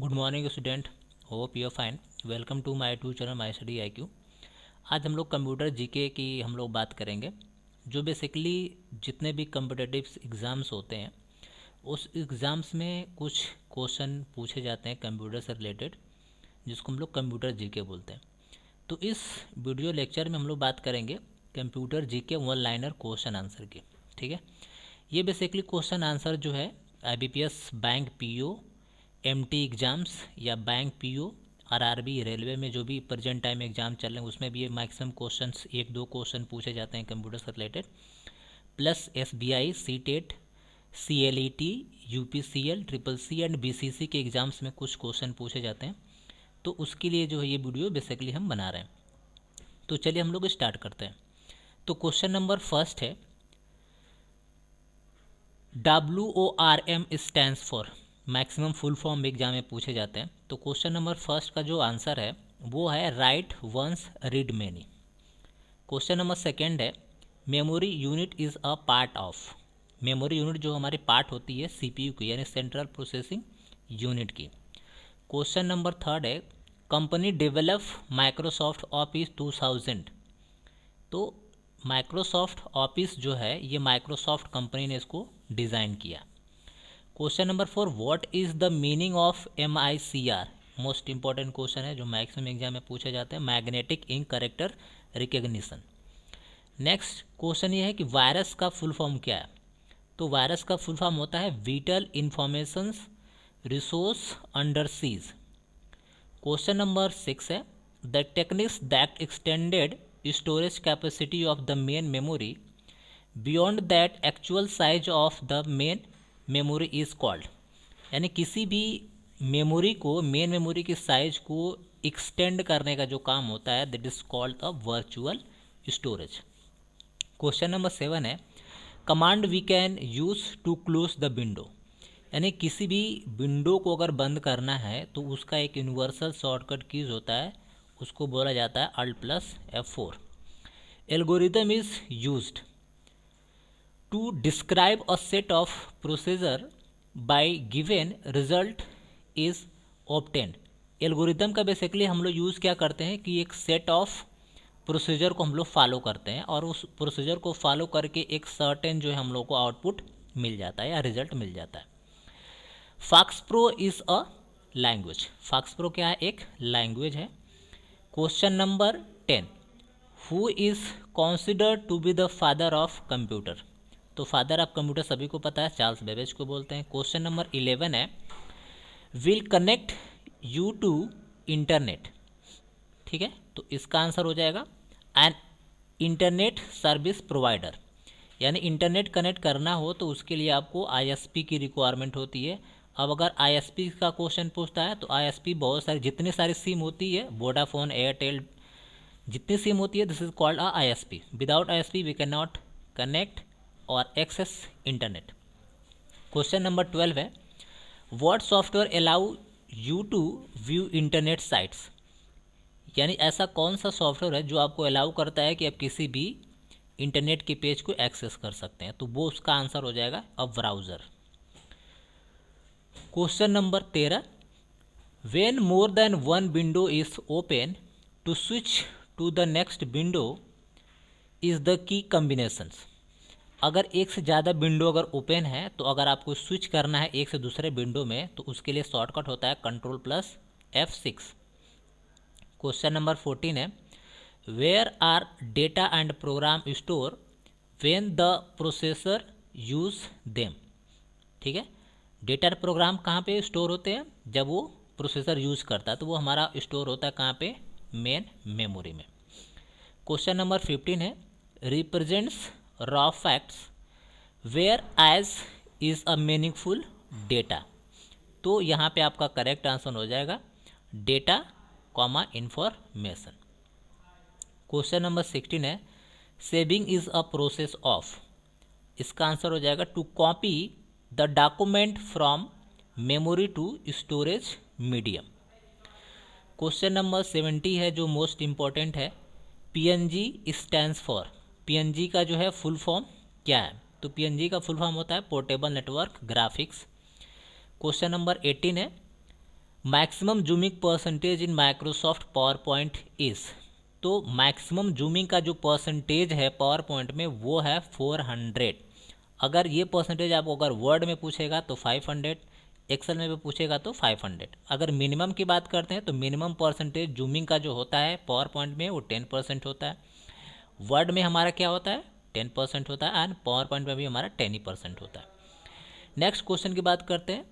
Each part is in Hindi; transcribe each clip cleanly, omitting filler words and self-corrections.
Good morning student, hope you are fine. Welcome to my to channel my study IQ। आज हम लोग कंप्यूटर जीके की हम लोग बात करेंगे। जो बेसिकली जितने भी कम्पिटिटिव एग्ज़ाम्स होते हैं उस एग्ज़ाम्स में कुछ क्वेश्चन पूछे जाते हैं कंप्यूटर से रिलेटेड, जिसको हम लोग कंप्यूटर जीके बोलते हैं। तो इस वीडियो लेक्चर में हम लोग बात करेंगे computer GK one liner question answer की। ठीक है, ये बेसिकली क्वेश्चन आंसर जो है IBPS, bank PO, MT exams या बैंक PO, RRB, रेलवे में जो भी प्रेजेंट टाइम एग्ज़ाम चल रहे हैं उसमें भी ये मैक्सिमम क्वेश्चंस एक दो क्वेश्चन पूछे जाते हैं कंप्यूटर से related. Plus SBI, CTET, CLET, UPCL, CCC and BCC के एग्ज़ाम्स में कुछ क्वेश्चन पूछे जाते हैं। तो उसके लिए जो है ये वीडियो बेसिकली हम बना रहे हैं। तो चलिए हम लोग स्टार्ट करते हैं। तो क्वेश्चन नंबर फर्स्ट है, WORM stands for, maximum full form exam में पूछे जाते हैं। तो क्वेश्चन नंबर फर्स्ट का जो आंसर है वो है right once read many. Question number second है, memory unit is a part of. Memory unit जो हमारी पार्ट होती है CPU की, यानी सेंट्रल प्रोसेसिंग यूनिट की। क्वेश्चन नंबर थर्ड है, कंपनी डेवलप माइक्रोसॉफ्ट ऑफिस 2000। तो माइक्रोसॉफ्ट ऑफिस जो है ये माइक्रोसॉफ्ट कंपनी ने इसको डिज़ाइन किया। Question number 4, what is the meaning of MICR। Most important question है जो मैक्सिमम एग्जाम में पूछे जाते हैं, magnetic ink character recognition. Next question ये है कि वायरस का फुल फॉर्म क्या है। तो वायरस का फुल फॉर्म होता है vital informations resource under siege. Question number 6 है, the techniques that extended storage capacity of the main memory beyond that actual size of the main memory is called. यानी किसी भी मेमोरी को, मेन मेमोरी की साइज को एक्सटेंड करने का जो काम होता है that is called a virtual storage. Question number 7 है, command we can use to close the window. यानी किसी भी विंडो को अगर बंद करना है तो उसका एक यूनिवर्सल शॉर्टकट कीज होता है, उसको बोला जाता है Alt+F4। Algorithm is used to describe a set of procedure by given result is obtained. Algorithm का बेसिकली हम लोग यूज़ क्या करते हैं कि एक सेट ऑफ प्रोसीजर को हम लोग फॉलो करते हैं और उस प्रोसीजर को फॉलो करके एक सर्टेन जो है हम लोग को आउटपुट मिल जाता है या रिजल्ट मिल जाता है। फाक्सप्रो इज़ अ लैंग्वेज। फाक्सप्रो क्या है? एक लैंग्वेज है। Question number 10, who is considered to be the father of computer. तो फादर ऑफ कंप्यूटर सभी को पता है, चार्ल्स बेबेज को बोलते हैं। क्वेश्चन नंबर 11 है, will connect you to internet. ठीक है, तो इसका आंसर हो जाएगा एन इंटरनेट सर्विस प्रोवाइडर। यानी इंटरनेट कनेक्ट करना हो तो उसके लिए आपको ISP की रिक्वायरमेंट होती है। अब अगर ISP का क्वेश्चन पूछता है तो ISP बहुत सारी, जितनी सारी सिम होती है, वोडाफोन, एयरटेल, जितनी सिम होती है, this is called a ISP। Without ISP we can not connect और एक्सेस इंटरनेट। क्वेश्चन नंबर 12 है, what software allow you to view internet sites. यानी ऐसा कौन सा सॉफ्टवेयर है जो आपको अलाउ करता है कि आप किसी भी इंटरनेट के पेज को एक्सेस कर सकते हैं। तो वो उसका आंसर हो जाएगा a browser. Question number 13, when more than one window is open to switch to the next window is the key combinations. अगर एक से ज़्यादा विंडो अगर ओपन है तो अगर आपको स्विच करना है एक से दूसरे विंडो में तो उसके लिए शॉर्टकट होता है Ctrl+F6। क्वेश्चन नंबर 14 है, where are data and program store when the processor use them. ठीक है, डेटा और प्रोग्राम कहाँ पे स्टोर होते हैं? जब वो प्रोसेसर यूज़ करता है तो वो हमारा स्टोर होता है कहाँ पे? मेन मेमोरी में। क्वेश्चन नंबर 15 है, represents raw facts where as is a meaningful data. तो यहाँ पे आपका करेक्ट आंसर हो जाएगा data comma information. Question number 16 है, saving is a process of. इसका आंसर हो जाएगा to copy the document from memory to storage medium. Question number 70 है जो मोस्ट इम्पॉर्टेंट है, PNG स्टैंड्स फॉर। PNG का जो है फुल फॉर्म क्या है? तो PNG का फुल फॉर्म होता है portable network graphics. Question number 18 है, maximum zooming percentage in Microsoft power point is, तो मैक्सिमम जूमिंग का जो परसेंटेज है पावर पॉइंट में वो है 400। अगर ये परसेंटेज आपको अगर वर्ड में पूछेगा तो 500, एक्सेल में भी पूछेगा तो 500। अगर मिनिमम की बात करते हैं तो मिनिमम परसेंटेज जूमिंग का जो होता है पावर पॉइंट में वो 10% होता है। वर्ड में हमारा क्या होता है 10% होता है, एंड पावर पॉइंट में भी हमारा 10% होता है। नेक्स्ट क्वेश्चन की बात करते हैं।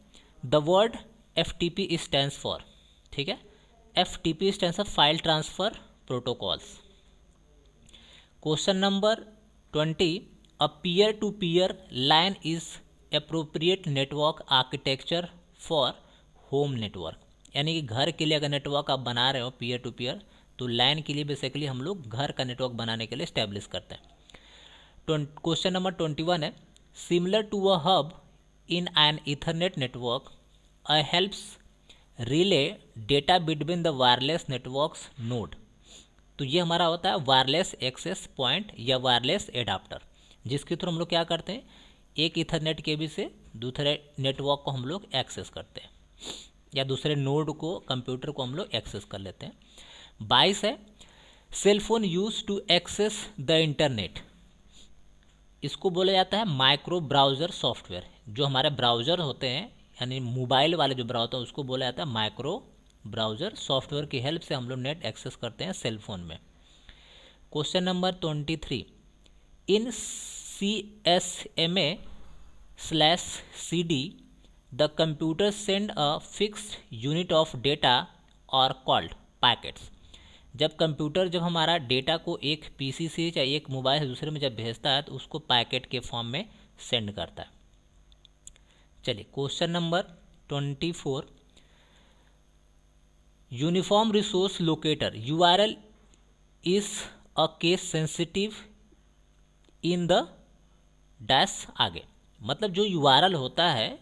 The word FTP stands for, ठीक है, FTP stands for file transfer protocols. Question number 20, a peer to peer line is appropriate network architecture for home network, यानी कि घर के लिए अगर नेटवर्क आप बना रहे हो पीयर टू पीयर, तो लाइन के लिए बेसिकली हम लोग घर का नेटवर्क बनाने के लिए इस्टेब्लिश करते हैं। क्वेश्चन नंबर 21 है, similar to a hub in an ethernet network helps relay data between the wireless networks node, तो ये हमारा होता है वायरलेस एक्सेस पॉइंट या वायरलेस एडाप्टर, जिसके थ्रू हम लोग क्या करते हैं एक ईथरनेट केबल से दूसरे नेटवर्क को हम लोग एक्सेस करते हैं या दूसरे नोड को कंप्यूटर को हम लोग एक्सेस कर लेते हैं। 22 है, cellphone use to access the internet, इसको बोला जाता है माइक्रो ब्राउज़र सॉफ्टवेयर। जो हमारे ब्राउज़र होते हैं यानी मोबाइल वाले जो ब्राउज़र हैं उसको बोला जाता है माइक्रो ब्राउज़र सॉफ्टवेयर की हेल्प से हम लोग नेट एक्सेस करते हैं सेल फोन में। Question number 23, in CSMA/CD the computer send a fixed unit of data और कॉल्ड पैकेट्स, जब कंप्यूटर जब हमारा डेटा को एक पीसी से या एक मोबाइल से दूसरे में जब भेजता है तो उसको पैकेट के फॉर्म में सेंड करता है। चलिए question number 24, uniform resource locator URL is a case sensitive in the dash, आगे मतलब जो URL होता है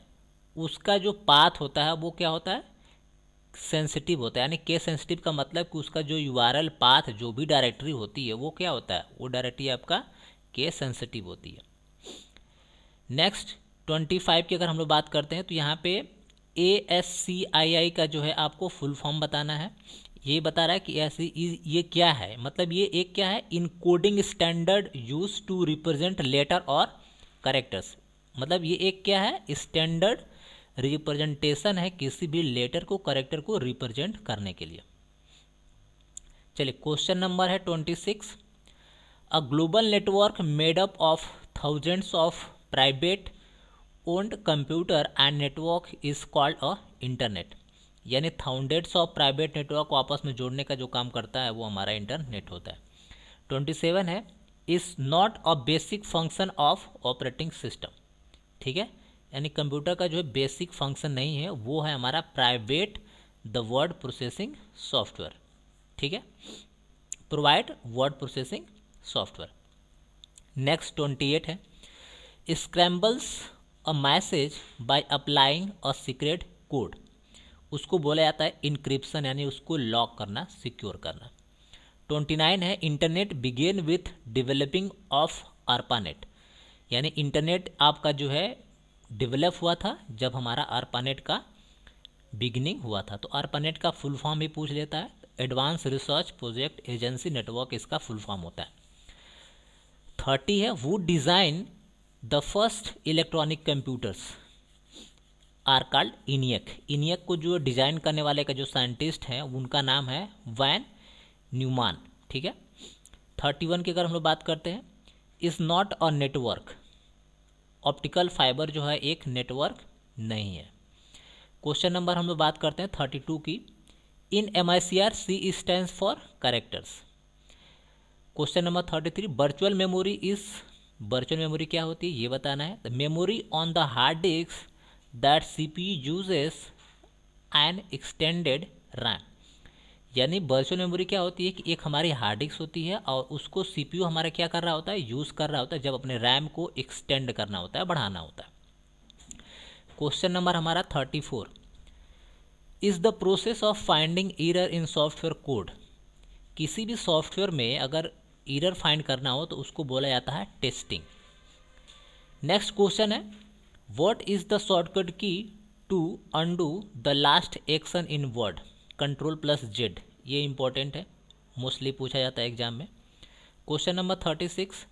उसका जो पाथ होता है वो क्या होता है सेंसिटिव होता है, यानी केस सेंसिटिव का मतलब कि उसका जो URL पाथ जो भी डायरेक्टरी होती है वो क्या होता है वो डायरेक्टरी आपका केस सेंसिटिव होती है। नेक्स्ट 25 की अगर हम लोग बात करते हैं तो यहाँ पे ASCII का जो है आपको फुल फॉर्म बताना है। ये बता रहा है कि ये क्या है, मतलब ये एक क्या है encoding standard use to represent letter और करेक्टर्स, मतलब ये एक क्या है स्टैंडर्ड रिप्रेजेंटेशन है किसी भी लेटर को करेक्टर को रिप्रेजेंट करने के लिए। चलिए क्वेश्चन नंबर है 26, a global network made up of thousands of private owned computer and network is called a internet, यानी थाउजेंड्स ऑफ प्राइवेट नेटवर्क को आपस में जोड़ने का जो काम करता है वो हमारा इंटरनेट होता है। 27 है, is not a basic function of operating system, ठीक है, यानी कंप्यूटर का जो है बेसिक फंक्शन नहीं है वो है हमारा private the word processing software, ठीक है, provide word processing software. Next 28 है, scrambles a message by applying a secret code, उसको बोला जाता है इनक्रिप्शन, यानी उसको लॉक करना सिक्योर करना। 29 है, internet begin with developing of ARPANET, यानी इंटरनेट आपका जो है डेवलप हुआ था जब हमारा ARPANET का बिगिनिंग हुआ था। तो ARPANET का फुल फॉर्म भी पूछ लेता है, advance research project agency network इसका फुल फॉर्म होता है। 30 है, who design the first electronic computers are called ENIAC, ENIAC को जो डिज़ाइन करने वाले का जो साइंटिस्ट हैं उनका नाम है वैन न्यूमान, ठीक है। 31 की अगर हम लोग बात करते हैं, is not a network, optical fibre जो है एक नेटवर्क नहीं है। क्वेश्चन नंबर हम लोग बात करते हैं 32 की, इन MICR C stands for characters. Question number 33, virtual memory is, virtual memory क्या होती है ये बताना है। The memory on the hard disc that CPU uses N extended RAM, यानी वर्चुअल मेमोरी क्या होती है कि एक हमारी हार्ड डिस्क होती है और उसको CPU हमारा क्या कर रहा होता है यूज़ कर रहा होता है जब अपने रैम को एक्सटेंड करना होता है बढ़ाना होता है। क्वेश्चन नंबर हमारा 34, is the process of finding error in software code, किसी भी सॉफ्टवेयर में अगर एरर फाइंड करना हो तो उसको बोला जाता है टेस्टिंग। नेक्स्ट क्वेश्चन है, what is the shortcut key to undo the last action in word, control plus Z, ये इंपॉर्टेंट है, मोस्टली पूछा जाता है एग्जाम में। Question number 36,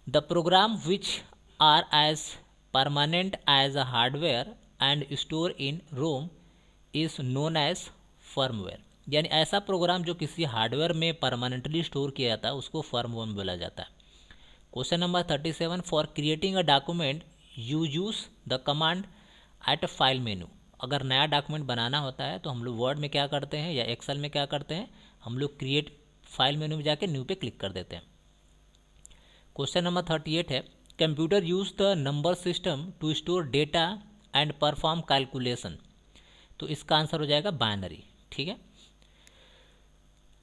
the program which are as permanent as a hardware and store in ROM is known as firmware, यानी ऐसा प्रोग्राम जो किसी हार्डवेयर में परमानेंटली स्टोर किया जाता है उसको फर्मवेयर बोला जाता है। Question number 37, for creating a document you use the command eight file menu, अगर नया डॉक्यूमेंट बनाना होता है तो हम लोग वर्ड में क्या करते हैं या एक्सेल में क्या करते हैं, हम लोग क्रिएट फाइल मेनू में जाके न्यू पे क्लिक कर देते हैं। क्वेश्चन नंबर 38 है, computer use the number system to store data and perform calculation, तो इसका आंसर हो जाएगा बाइनरी, ठीक है।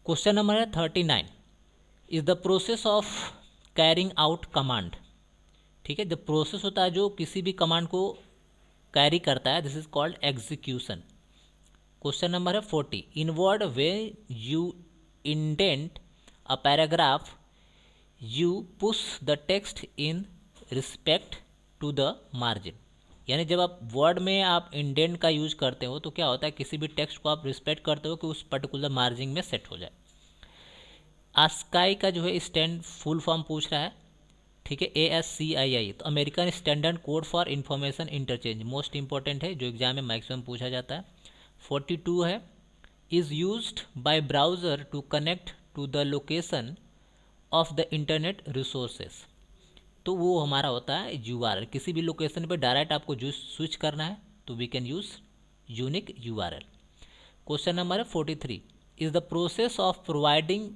क्वेश्चन नंबर है 39, is the process of carrying out command, ठीक है, जो प्रोसेस होता है जो किसी भी कमांड को कैरी करता है, this is called execution. Question number है 40, in word way you indent a paragraph you push the text in respect to the margin, यानी जब आप वर्ड में आप इंडेंट का यूज करते हो तो क्या होता है, किसी भी टेक्स्ट को आप रिस्पेक्ट करते हो कि उस पर्टिकुलर मार्जिन में सेट हो जाए। आस्काई का जो है स्टैंड फुल फॉर्म पूछ रहा है, ठीक है, ASCII, तो American standard code for information interchange, most important है जो एग्जाम में मैक्सिमम पूछा जाता है। 42 है, is used by browser to connect to the location of the internet resources, तो वो हमारा होता है URL, किसी भी लोकेशन पे डायरेक्ट आपको जो स्विच करना है तो we can use unique URL। Question number है 43, is the process of providing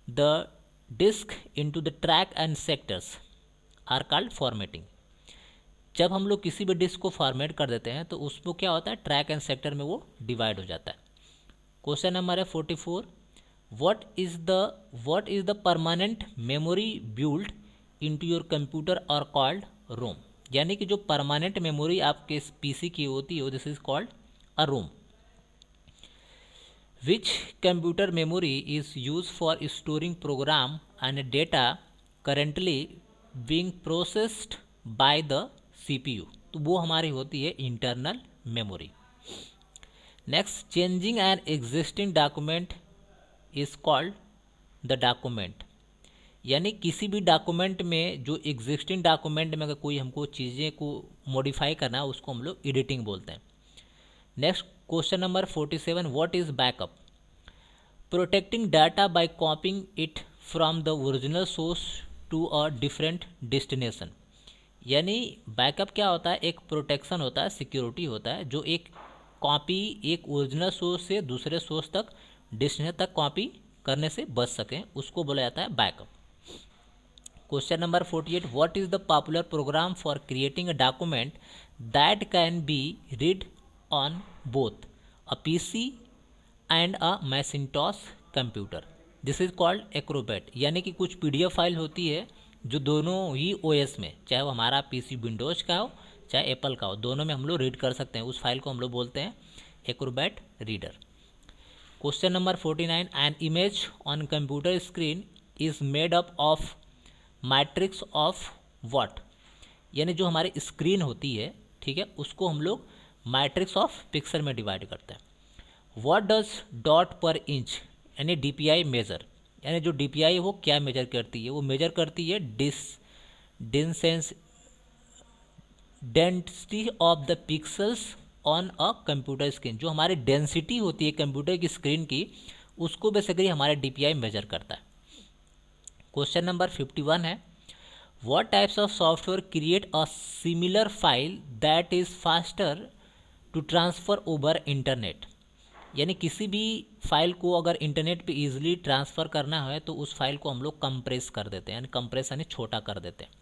the disk into the track and sectors are called formatting, जब हम लोग किसी भी डिस्क को फॉर्मेट कर देते हैं तो उसमें क्या होता है, ट्रैक एंड सेक्टर में वो डिवाइड हो जाता है। क्वेश्चन नंबर है 44, what is the permanent memory build into your computer और कॉल्ड रोम, यानी कि जो परमानेंट मेमोरी आपके PC की होती है this is called a ROM. Which computer memory is used for storing program and data currently being processed by the CPU, तो वो हमारी होती है internal memory. Next, changing an existing document is called the document, यानी किसी भी डॉक्यूमेंट में जो एग्जिस्टिंग डॉक्यूमेंट में अगर कोई हमको चीज़ें को मॉडिफाई करना है उसको हम लोग एडिटिंग बोलते हैं। Next question number 47, what is backup, protecting data by copying it from the original source to a different destination, यानी बैकअप क्या होता है, एक प्रोटेक्शन होता है, सिक्योरिटी होता है, जो एक कॉपी एक ओरिजिनल सोर्स से दूसरे सोर्स तक डेस्टिनेशन तक कॉपी करने से बच सकें, उसको बोला जाता है backup. Question number 48, what is the popular program for creating a document that can be read on both a PC and a Macintosh computer, this is called Acrobat, यानी कि कुछ PDF फाइल होती है जो दोनों ही OS में, चाहे वो हमारा PC विंडोज का हो चाहे एप्पल का हो, दोनों में हम लोग रीड कर सकते हैं, उस फाइल को हम लोग बोलते हैं Acrobat reader. Question number 49, an image on computer screen is made up of matrix of what, यानी जो हमारी स्क्रीन होती है, ठीक है, उसको हम लोग मैट्रिक्स ऑफ पिक्सल में डिवाइड करते हैं। व्हाट डज डॉट पर इंच यानी DPI मेजर, यानी जो DPI है वो क्या मेजर करती है, वो मेजर करती है density of the pixels on a computer screen, जो हमारी डेंसिटी होती है कंप्यूटर की स्क्रीन की उसको बेसिकली हमारा DPI मेजर करता है। क्वेश्चन नंबर 51 है, what types of software create a similar file that is faster to transfer over internet, यानी किसी भी फाइल को अगर इंटरनेट पे इजीली ट्रांसफ़र करना है तो उस फाइल को हम लोग कंप्रेस कर देते हैं, यानी कंप्रेस यानी छोटा कर देते हैं।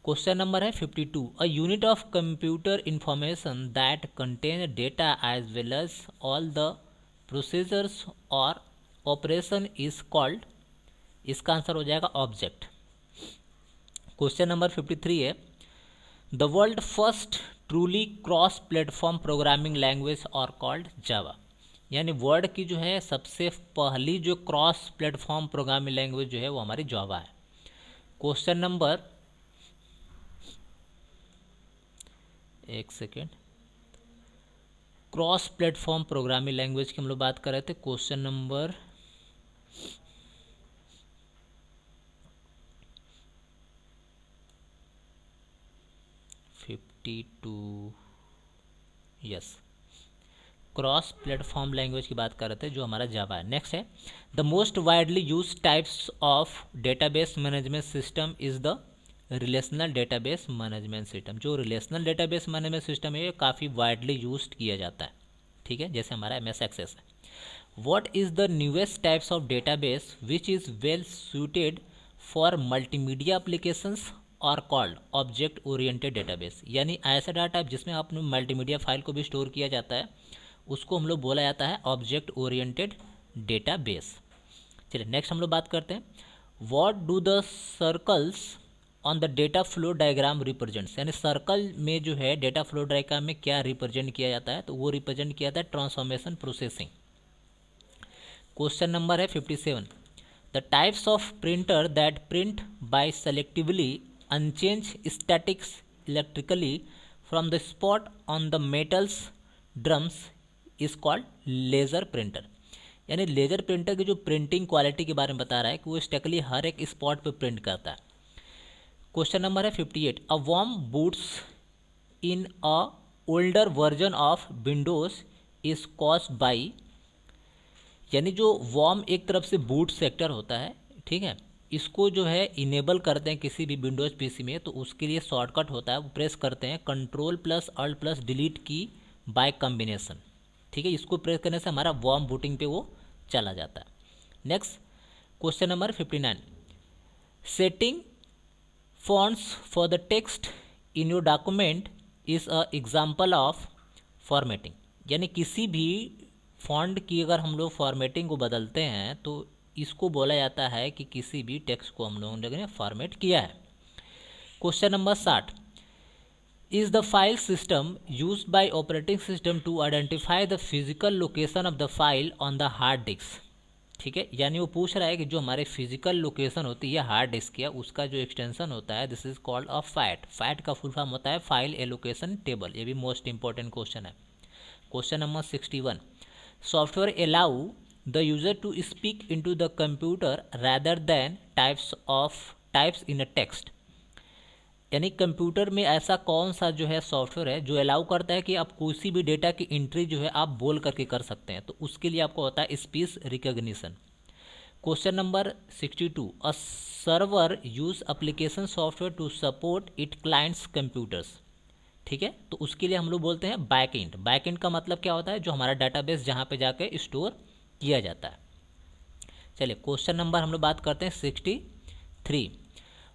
क्वेश्चन नंबर है 52, a unit of computer information that contain data as well as all the procedures और ऑपरेशन इज कॉल्ड, इसका आंसर हो जाएगा ऑब्जेक्ट। क्वेश्चन नंबर 53 है, the world first truly cross platform programming language और कॉल्ड जावा, यानी वर्ल्ड की जो है सबसे पहली जो क्रॉस प्लेटफॉर्म प्रोग्रामिंग लैंग्वेज जो है वो हमारी जावा है। क्वेश्चन नंबर, एक second, cross platform programming language की हम लोग बात कर रहे थे। Question number 52, yes, cross platform language की बात कर रहे थे जो हमारा जावा है। नेक्स्ट है the most widely use types of database management system is the relational database management system. जो रिलेशनल डेटाबेस मैनेजमेंट सिस्टम है ये काफ़ी वाइडली यूज किया जाता है, ठीक है, जैसे हमारा MS एक्सेस है। What is the newest types of database which is well suited for multimedia applications और कॉल्ड ऑब्जेक्ट ओरिएंटेड डेटाबेस। यानी ऐसा डाटा जिसमें अपने मल्टीमीडिया फाइल को भी स्टोर किया जाता है उसको हम लोग बोला जाता है ऑब्जेक्ट ओरिएंटेड डेटाबेस। चलिए नेक्स्ट हम लोग बात करते हैं what do the circles on the data flow diagram represents. यानी सर्कल में जो है डेटा फ्लो डायग्राम में क्या रिप्रेजेंट किया जाता है, तो वो रिप्रेजेंट किया जाता है ट्रांसफॉर्मेशन प्रोसेसिंग। क्वेश्चन नंबर है 57 the types of printer that print by selectively unchange statics electrically from the spot on the metals drums is called laser printer. यानी लेज़र प्रिंटर की जो प्रिंटिंग क्वालिटी के बारे में बता रहा है कि वो स्टैटिकली हर एक स्पॉट पे प्रिंट करता है। क्वेश्चन नंबर है 58 a worm boots in a older version of Windows is caused by. यानी जो वर्म एक तरफ से बूट सेक्टर होता है, ठीक है, इसको जो है इनेबल करते हैं किसी भी विंडोज़ पीसी में, तो उसके लिए शॉर्टकट होता है, वो प्रेस करते हैं Ctrl+Alt+Delete की बाय कॉम्बिनेशन, ठीक है। इसको प्रेस करने से हमारा वर्म बूटिंग पे वो चला जाता है। Next question number 59 setting fonts for the text in your document is a example of formatting। यानी किसी भी फॉन्ट की अगर हम लोग फॉर्मेटिंग को बदलते हैं तो इसको बोला जाता है कि किसी भी टेक्स्ट को हम लोगों ने फॉर्मेट किया है। Question number 60 is the file system use by operating system to identify the physical location of the file on the hard disk, ठीक है। यानी वो पूछ रहा है कि जो हमारे फिजिकल लोकेशन होती है हार्ड डिस्क की, उसका जो एक्सटेंशन होता है this is called a FAT. FAT का फुल फॉर्म होता है फाइल एलोकेशन टेबल। ये भी मोस्ट इंपॉर्टेंट क्वेश्चन है। Question number 61 software allow the user to speak into the computer rather than types in a text. यानी कंप्यूटर में ऐसा कौन सा जो है सॉफ्टवेयर है जो अलाउ करता है कि आप किसी भी डेटा की एंट्री जो है आप बोल करके कर सकते हैं, तो उसके लिए आपको होता है speech recognition. Question number 62 a server use application software to support it clients computers, ठीक है, तो उसके लिए हम लोग बोलते हैं बैकएंड। बैकएंड का मतलब क्या होता है, जो हमारा डाटाबेस जहाँ पे जाके स्टोर किया जाता है। चलिए क्वेश्चन नंबर हम लोग बात करते हैं 63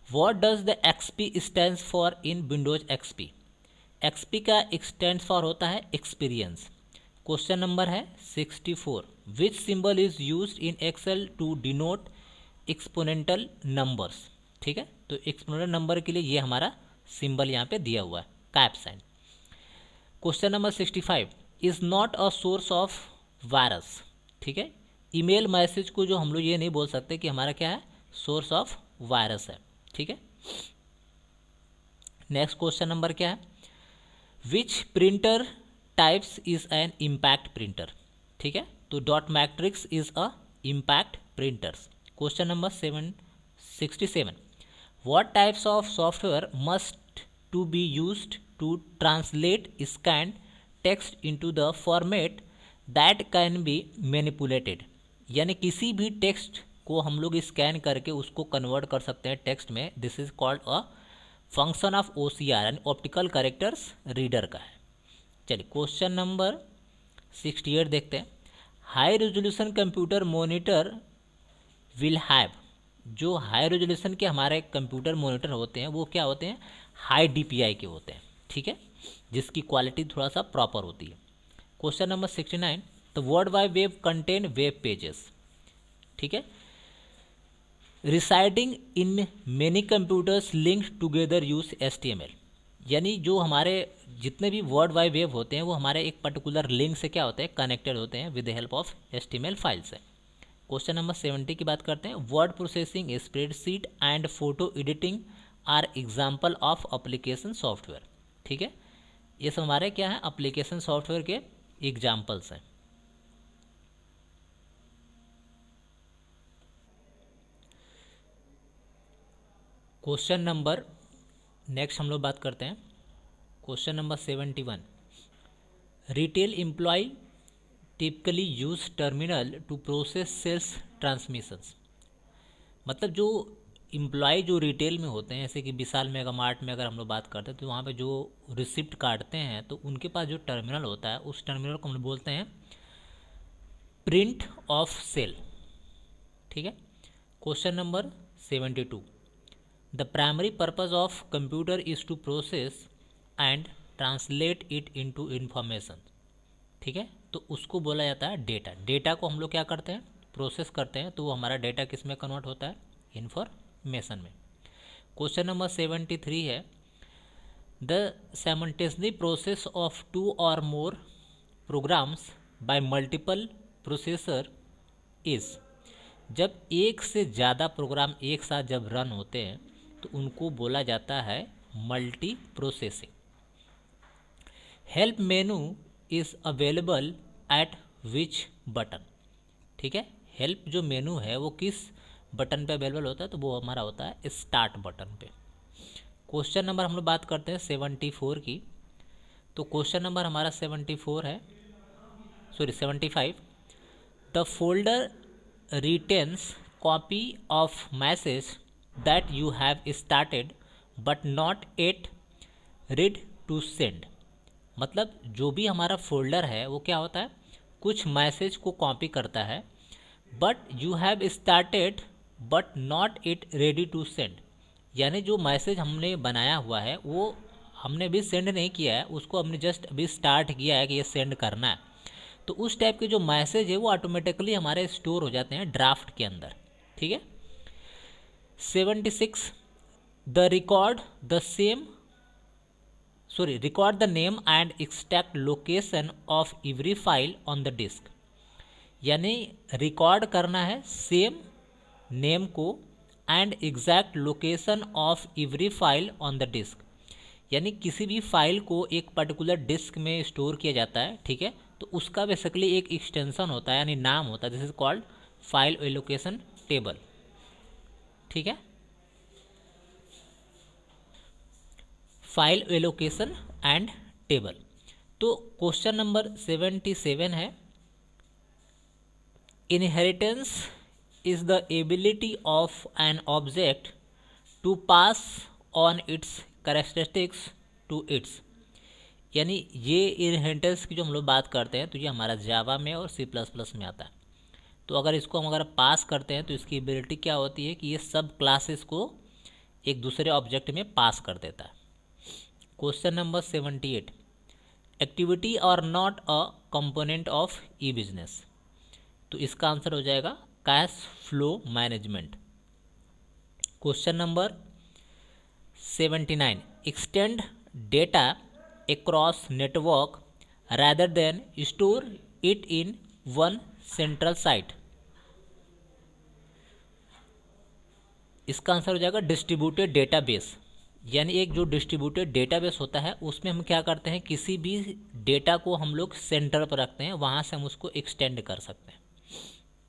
What does the XP stands for in Windows XP? XP का स्टैंड्स फॉर होता है एक्सपीरियंस। क्वेश्चन नंबर है 64 which symbol is used in Excel to denote exponential numbers, ठीक है, तो एक्सपोनेंटल नंबर के लिए ये हमारा सिंबल यहाँ पे दिया हुआ है cap sine. Question number 65 is not a source of virus, ठीक है, ईमेल मैसेज को जो हम लोग ये नहीं बोल सकते कि हमारा क्या है सोर्स ऑफ वायरस है, ठीक है। नेक्स्ट क्वेश्चन नंबर क्या है which printer types is an impact printer, ठीक है, तो dot matrix is a impact printers. Question number 67 what types of software must to be used to translate scan text into the format that can be manipulated. यानी किसी भी टेक्स्ट को हम लोग स्कैन करके उसको कन्वर्ट कर सकते हैं टेक्स्ट में, this is called a function of OCR यानी ऑप्टिकल कैरेक्टर्स रीडर का है। चलिए क्वेश्चन नंबर 68 देखते हैं high resolution computer monitor will have. जो हाई रेजोल्यूशन के हमारे कंप्यूटर मॉनिटर होते हैं वो क्या होते हैं हाई DPI के होते हैं, ठीक है, जिसकी क्वालिटी थोड़ा सा प्रॉपर होती है। Question number 69 the world wide web contain web pages, ठीक है, residing in many computers linked together use HTML। यानी जो हमारे जितने भी वर्ल्ड वाइड वेब होते हैं वो हमारे एक पर्टिकुलर लिंक से क्या होते हैं कनेक्टेड होते हैं with the help of HTML file से। क्वेश्चन नंबर 70 की बात करते हैं word processing spreadsheet and photo editing are example of application software, ठीक है, ये सब हमारे क्या है एप्लीकेशन सॉफ्टवेयर के एग्जाम्पल्स हैं। क्वेश्चन नंबर नेक्स्ट हम लोग बात करते हैं question number 71। Retail employ typically use terminal to process sales transmissions. मतलब जो एम्प्लॉय जो रिटेल में होते हैं, जैसे कि विशाल मेगा मार्ट में अगर हम लोग बात करते हैं तो वहाँ पे जो रिसिप्ट काटते हैं तो उनके पास जो टर्मिनल होता है उस टर्मिनल को हम लोग बोलते हैं प्रिंट ऑफ सेल। ठीक है। Question number 72। The primary purpose of computer is to process and translate it into information. ठीक है, तो उसको बोला जाता है डेटा। डेटा को हम लोग क्या करते हैं, प्रोसेस करते हैं, तो वो हमारा डेटा किस में कन्वर्ट होता है, इंफॉर्मेशन में। क्वेश्चन नंबर 73 है the simultaneous process of two और more programs by multiple processor is. जब एक से ज़्यादा प्रोग्राम एक साथ जब रन होते हैं तो उनको बोला जाता है multi processing. Help menu is available at which button. ठीक है, हेल्प जो मेनू है वो किस बटन पे अवेलेबल होता है, तो वो हमारा होता है स्टार्ट बटन पे। क्वेश्चन नंबर हम लोग बात करते हैं 74 की। तो क्वेश्चन नंबर हमारा 75। The folder retains copy of message that you have started but not at read to send. मतलब जो भी हमारा फोल्डर है वो क्या होता है, कुछ मैसेज को कॉपी करता है, but you have started but not it ready to send. यानी जो मैसेज हमने बनाया हुआ है वो हमने भी सेंड नहीं किया है, उसको हमने जस्ट अभी स्टार्ट किया है कि ये सेंड करना है। तो उस टाइप के जो मैसेज है वो ऑटोमेटिकली हमारे स्टोर हो जाते हैं ड्राफ्ट के अंदर। ठीक है। 76 the record the name and extract location of every file on the disk. यानी रिकॉर्ड करना है सेम नेम को and exact location of every file on the disk. यानी किसी भी फाइल को एक पर्टिकुलर डिस्क में स्टोर किया जाता है। ठीक है, तो उसका बेसिकली एक एक्सटेंशन होता है, यानी नाम होता है, this is called file allocation table. ठीक है, फाइल एलोकेशन एंड टेबल। तो क्वेश्चन नंबर 77 है inheritance is the ability of an object to pass on its characteristics to its. यानी ये इनहेरिटेंस की जो हम लोग बात करते हैं तो ये हमारा जावा में और C++ में आता है। तो अगर इसको हम अगर पास करते हैं तो इसकी एबिलिटी क्या होती है कि ये सब क्लासेस को एक दूसरे ऑब्जेक्ट में पास कर देता है। Question number 78 activity are not a component of e business. तो इसका आंसर हो जाएगा cash flow management. Question number 79 extend data across network rather than store it in one central site। इसका आंसर हो जाएगा डिस्ट्रीब्यूटेड डेटाबेस। यानी एक जो डिस्ट्रीब्यूटेड डेटाबेस होता है उसमें हम क्या करते हैं, किसी भी डेटा को हम लोग सेंटर पर रखते हैं, वहाँ से हम उसको एक्सटेंड कर सकते हैं।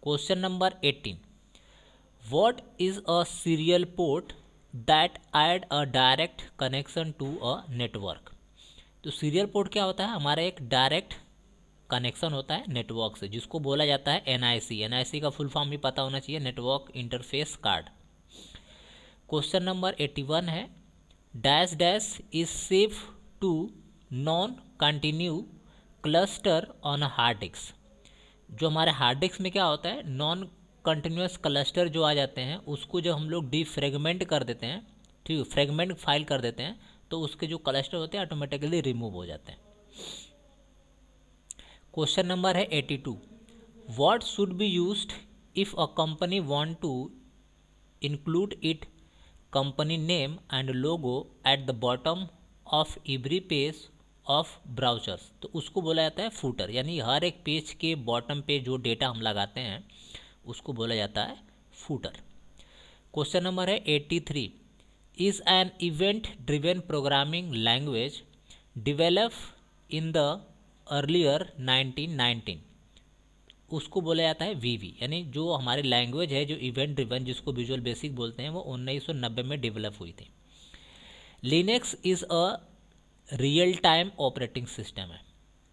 Question number 18 what is a serial port that add a direct connection to a network. तो सीरियल पोर्ट क्या होता है, हमारा एक डायरेक्ट कनेक्शन होता है नेटवर्क से, जिसको बोला जाता है एनआईसी। एनआईसी का फुल फॉर्म भी पता होना चाहिए, network interface card. Question number 81 है dash dash is safe to non continue cluster on a hard disk. जो हमारे हार्ड डिस्क में क्या होता है, नॉन कंटिन्यूस क्लस्टर जो आ जाते हैं उसको जब हम लोग डीफ्रेगमेंट कर देते हैं, ठीक है, फ्रेगमेंट फाइल कर देते हैं, तो उसके जो क्लस्टर होते हैं ऑटोमेटिकली रिमूव हो जाते हैं। क्वेश्चन नंबर है 82 what should be used if a company want to include it company name and logo at the bottom of every page of browsers. तो उसको बोला जाता है फूटर। यानी हर एक पेज के बॉटम पे जो डेटा हम लगाते हैं उसको बोला जाता है फूटर। क्वेश्चन नंबर है 83 is an event driven programming language developed in the earlier 1919, उसको बोला जाता है वीवी, यानी जो हमारी लैंग्वेज है जो इवेंट ड्रिवन जिसको विजुअल बेसिक बोलते हैं वो 1990 में डेवलप हुई थी। Linux is a real time operating system है।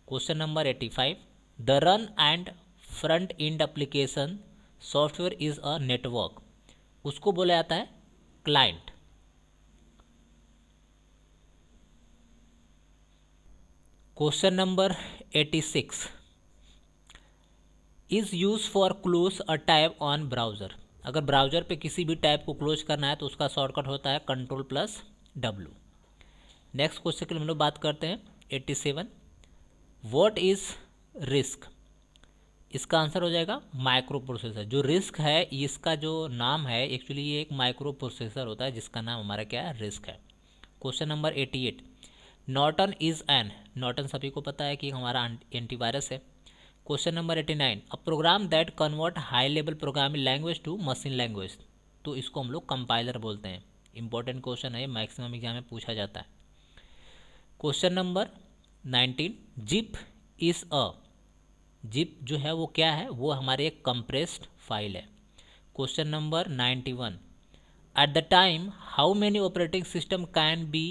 Question number 85, the run and front end application software is a network, उसको बोला जाता है client. Question number 86, is use for close a tab on browser, अगर ब्राउज़र पे किसी भी टैब को क्लोज करना है तो उसका शॉर्टकट होता है Ctrl+W। नेक्स्ट क्वेश्चन के लिए हम लोग बात करते हैं 87, व्हाट इज़ रिस्क, इसका आंसर हो जाएगा माइक्रो प्रोसेसर। जो रिस्क है इसका जो नाम है एक्चुअली ये एक माइक्रो प्रोसेसर होता है जिसका नाम हमारा क्या है, रिस्क है। Question number 88, Norton is an, Norton सभी को पता है कि हमारा एंटीवायरस है। Question number 89, a program that convert high level programming language to machine language, तो इसको हम लोग कंपाइलर बोलते हैं। इंपॉर्टेंट क्वेश्चन है, मैक्सिमम एग्जाम में पूछा जाता है। Question number 19, zip is a, zip जो है वो क्या है, वो हमारी एक कंप्रेस्ड फाइल है। Question number 91, at the time how many operating system can be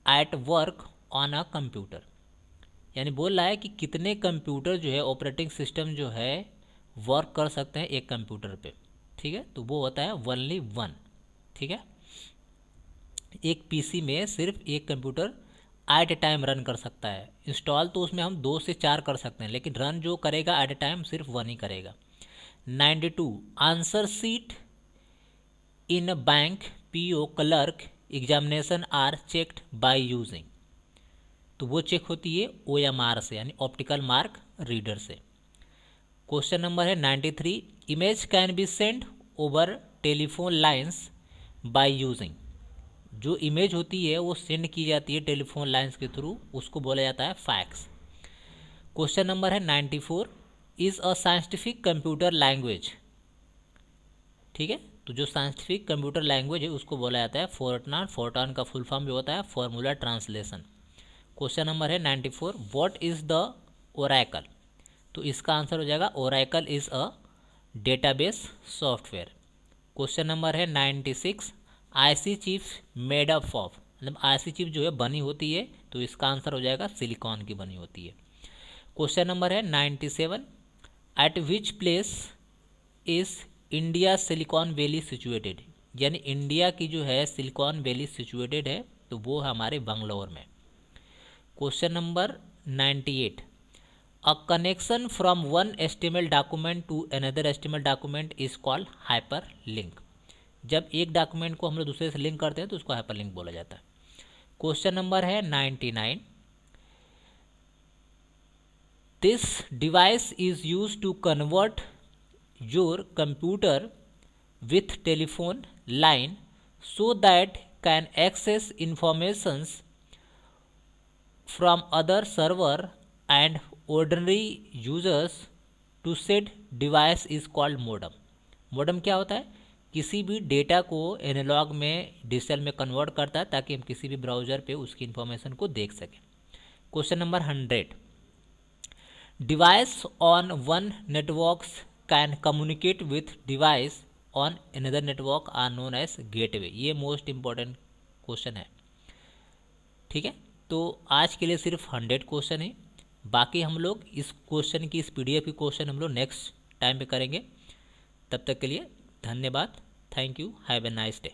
at work on a computer, यानी बोल रहा है कि कितने कंप्यूटर जो है ऑपरेटिंग सिस्टम जो है वर्क कर सकते हैं एक कंप्यूटर पे, ठीक है, तो वो होता है ओनली वन, ठीक है। एक पीसी में सिर्फ एक computer eight a time run कर सकता है। इंस्टॉल तो उसमें हम 2 से 4 कर सकते हैं, लेकिन रन जो करेगा एट ए टाइम सिर्फ वन ही करेगा। 92, answer sheet in bank PO clerk examination are checked by using, तो वो चेक होती है OMR से, यानी ऑप्टिकल मार्क रीडर से। क्वेश्चन नंबर है 93, image can be send over telephone lines by using, जो इमेज होती है वो सेंड की जाती है टेलीफोन लाइंस के थ्रू, उसको बोला जाता है फैक्स। क्वेश्चन नंबर है 94, is a scientific computer language, ठीक है, तो जो साइंटिफिक कंप्यूटर लैंग्वेज है उसको बोला जाता है फोर्ट्रान, फोर्ट्रान का फुल फॉर्म भी होता है फॉर्मूला ट्रांसलेशन। क्वेश्चन नंबर है 94, व्हाट इज़ द ओरेकल, तो इसका आंसर हो जाएगा Oracle is a database software. Question number है 96, IC chip made up of, मतलब आईसी चिप जो है बनी होती है, तो इसका आंसर हो जाएगा सिलिकॉन की बनी होती है। क्वेश्चन नंबर है 97, eight which place is India silicon valley situated, यानी इंडिया की जो है सिलिकॉन वैली सिचुएटेड है तो वो है हमारे बंगलौर में। Question number 98, a connection from one HTML document to another HTML document is called hyperlink, जब एक डॉक्यूमेंट को हम लोग दूसरे से लिंक करते हैं तो उसको हाइपर लिंक बोला जाता है। क्वेश्चन नंबर है 99, this device is use to convert your computer with telephone line so that can access informations from other server and ordinary users to said device is called modem। modem क्या होता है, किसी भी डेटा को एनालॉग में डिजिटल में कन्वर्ट करता है ताकि हम किसी भी ब्राउज़र पे उसकी इंफॉर्मेशन को देख सकें। Question number 100, device on one networks can communicate with device on another network are known as gateway, ये मोस्ट इंपॉर्टेंट क्वेश्चन है, ठीक है। तो आज के लिए सिर्फ 100 क्वेश्चन है, बाकी हम लोग इस क्वेश्चन की इस PDF की क्वेश्चन हम लोग नेक्स्ट टाइम पे करेंगे। तब तक के लिए धन्यवाद, thank you, have a nice day.